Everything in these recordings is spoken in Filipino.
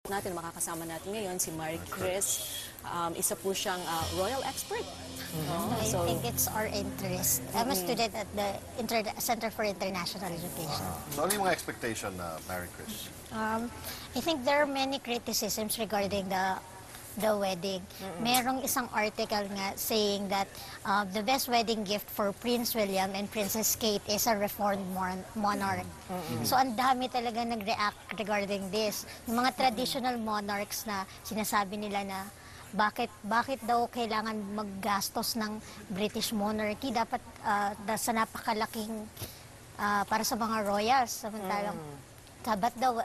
natin, makakasama natin ngayon si Marie Chris. Isa po siyang royal expert. I think it's our interest. I'm a student at the Center for International Education. So ano yung mga expectation na Marie Chris? I think there are many criticisms regarding the wedding. Merong isang article nga saying that the best wedding gift for Prince William and Princess Kate is a reformed monarch. So ang dami talaga nag-react regarding this. Yung mga traditional monarchs na sinasabi nila na bakit daw kailangan maggastos ng British monarchy, dapat sa napakalaking para sa mga royals, samantalang dapat daw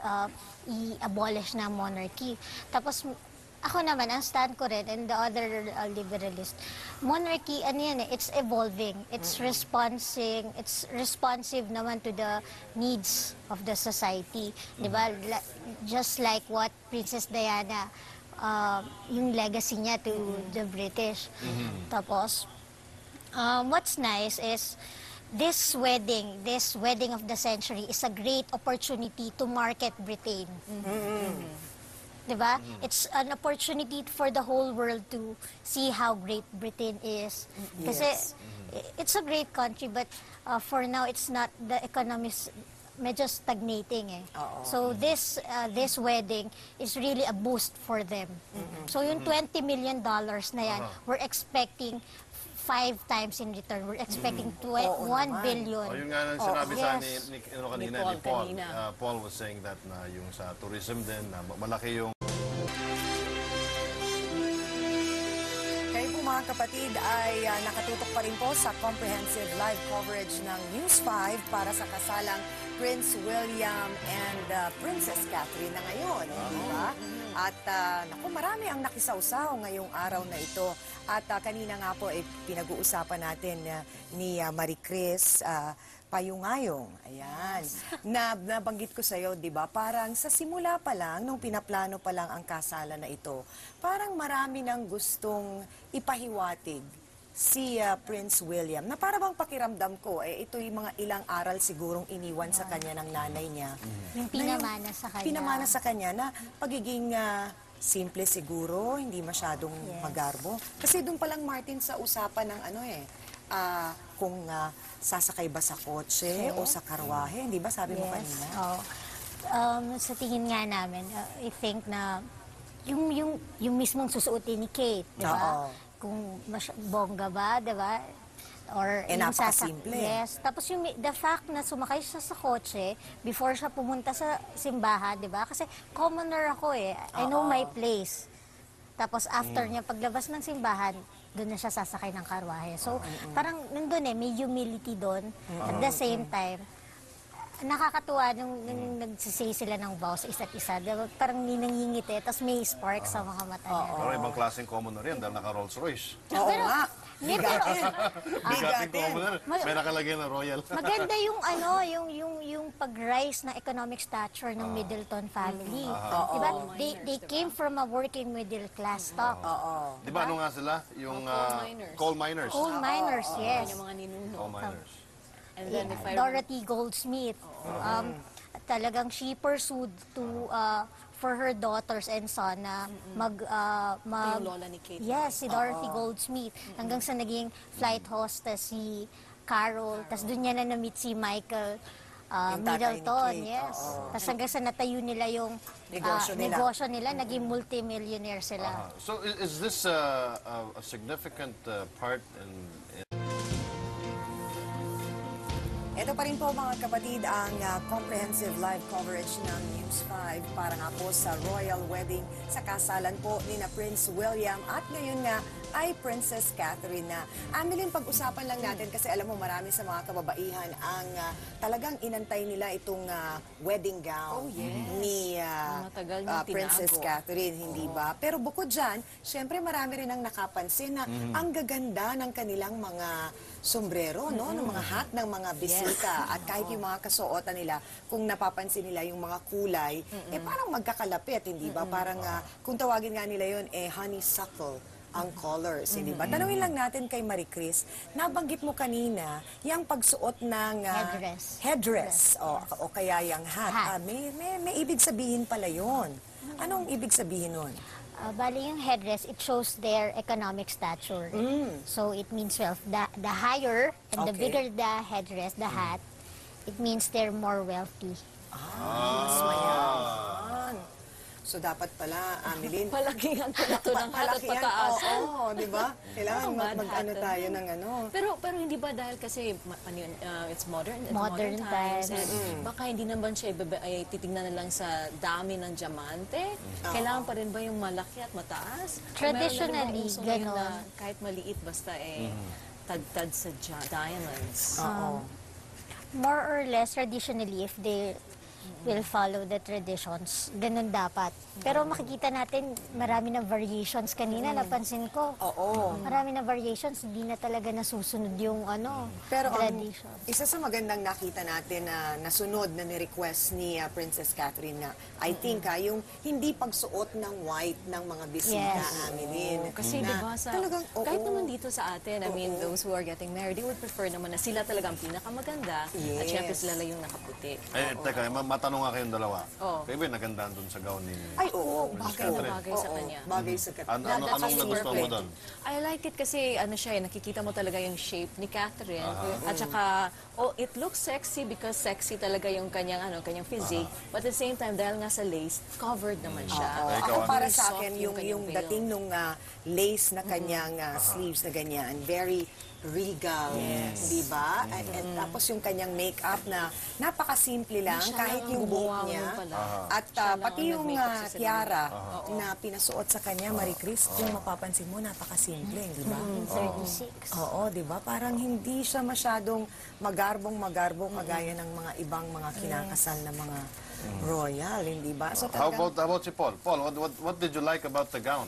i-abolish na monarchy. Tapos ako naman, ang stand ko rin, and the other liberalist, monarchy, ano yan it's evolving. It's responsive naman to the needs of the society. Diba? Just like what Princess Diana, yung legacy niya to the British. Tapos, what's nice is, this wedding of the century is a great opportunity to market Britain. Diba? It's an opportunity for the whole world to see how great Britain is. Kasi it's a great country, but for now, it's not, the economy is medyo stagnating eh. So this wedding is really a boost for them. So yung $20 million na yan, we're expecting 5 times in return. We're expecting 1 billion. Yung nga nang sinabi sa kanina ni Paul. kanina. Paul was saying that na yung sa tourism din, na malaki yung... Kayo po mga kapatid ay nakatutok pa rin po sa comprehensive live coverage ng News 5 para sa kasalang Prince William and Princess Catherine na ngayon. Diba? At naku, marami ang nakisawsaw ngayong araw na ito. At kanina nga po pinag-uusapan natin ni Marie Chris Payungayong. Ayan. Nabanggit ko sa iyo, 'di ba? Parang sa simula pa lang nung pinaplano pa lang ang kasalan na ito, parang marami nang gustong ipahiwatig si Prince William, na para bang pakiramdam ko, ito yung mga ilang aral sigurong iniwan sa kanya ng nanay niya. Yung pinamana sa kanya. Pinamana sa kanya na pagiging simple siguro, hindi masyadong magarbo. Kasi doon pa lang, Martin, sa usapan ng kung sasakay ba sa kotse o sa karwahe, hindi ba sabi mo kanina? Sa tingin nga namin, I think na yung mismong susuotin ni Kate, di ba? Kung bongga ba, di ba? Or napakasimple. Yes. Tapos the fact na sumakay siya sa kotse before siya pumunta sa simbahan, di ba? Kasi commoner ako eh. I know my place. Tapos after niya paglabas ng simbahan, doon na siya sasakay ng karwahe. So parang nandun may humility doon. At the same time, nakakatuwa nung nagsisay sila ng vows sa isa't isa. Diba? Parang ninangingiti, tapos may spark sa mga mata niya. Pero ibang klaseng commoner yan dahil naka-Rolls Royce. Oo nga. Bigating commoner, may nakalagay na royal. Maganda yung pag-rise ng economic stature ng Middleton family. Diba? They came from a working middle class stock. Di ba ano nga sila? Yung coal miners. Coal miners, yes. Yung mga ninuno. Coal miners. And then if Dorothy Goldsmith. Talagang she pursued for her daughters and son na yung lola ni Kate. Yes, si Dorothy Goldsmith. Hanggang sa naging flight hostess si Carol. Tapos doon niya na na-meet si Michael Middleton. Yes. Tapos hanggang sa natayo nila yung negosyo nila, naging multimillionaire sila. So is this a significant part in... Ito pa rin po mga kapatid ang comprehensive live coverage ng News 5 para nga po sa royal wedding sa kasalan po ni na Prince William at ngayon nga ay Princess Catherine na. Amilin, pag-usapan lang natin kasi alam mo marami sa mga kababaihan ang talagang inantay nila itong wedding gown ni Princess Catherine, hindi ba? Pero bukod dyan, syempre marami rin ang nakapansin na ang gaganda ng kanilang mga sombrero, no? Ng mga hat ng mga bisita. At kahit yung mga kasuotan nila, kung napapansin nila yung mga kulay, parang magkakalapit, hindi ba? Parang, kung tawagin nga nila yun, honeysuckle ang colors, hindi ba? Tanungin lang natin kay Marie Chris, nabanggit mo kanina, yung pagsuot ng headdress o kaya yung hat. May ibig sabihin pala yun. Anong ibig sabihin nun? Bali yung headdress, it shows their economic stature. So it means wealth. The higher and the Okay. bigger the headdress, the hat, it means they're more wealthy. Mas mayaman. So dapat pala, Ameline, Palakihan ko na ito ng hat at palaki yan. pataas. Oo, di ba? Kailangan Oo, mag-ano Manhattan. tayo ng ano. Pero hindi ba dahil kasi it's modern Modern times, times. and baka hindi naman siya ay titignan na lang sa dami ng diamante. Kailangan pa rin ba yung malaki at mataas? O Traditionally, meron na rin bang uso ngayon ganon. na kahit maliit basta tad-tad sa diamonds. Oo. More or less, traditionally, if they will follow the traditions, ganun dapat. Pero makikita natin, marami na variations. Kanina, napansin ko, Oo. marami na variations, hindi na talaga nasusunod yung Pero ang traditions. isa sa magandang nakita natin na nasunod na ni-request ni Princess Catherine na I think yung hindi pagsuot ng white ng mga bisita, Yes. Ameline. Kasi Na di ba sa talagang, kahit oo. naman dito sa atin, I mean those who are getting married, they would prefer naman na sila talaga ang pinakamaganda at Yes. syempre sila lang yung nakaputi. Teka, matanong nga kayong dalawa. Oo. Kayo ba nagandaan dun sa gown ni... Ay, oo. Catherine. Bagay sa kanya. Bagay sa Catherine. Anong That's nagustuhan mo perfect. doon? I like it kasi ano siya, nakikita mo talaga yung shape ni Catherine. At saka, it looks sexy because sexy talaga yung kanyang physique. But at the same time, dahil nga sa lace, covered naman siya. Oo. Ay, ikaw, Ako ano? para Very sa soft akin, yung kanyang yung veil. dating nung lace na kanyang sleeves na ganyan, very regal, di ba? And tapos yung kanyang makeup na napakasimple lang, Siya kahit lang yung ang buhok gumawa niya. nun pala. At Siya lang pati ang yung nag-makeup sa sarili. tiara na pinasuot sa kanya, Marie Chris, kung mapapansin mo, napakasimple, di ba? 36. Oo, di ba? Parang hindi siya masyadong magarbong kagaya ng mga ibang mga kinakasal na mga royal, hindi ba? So How talagang about si Paul? Paul, what did you like about the gown?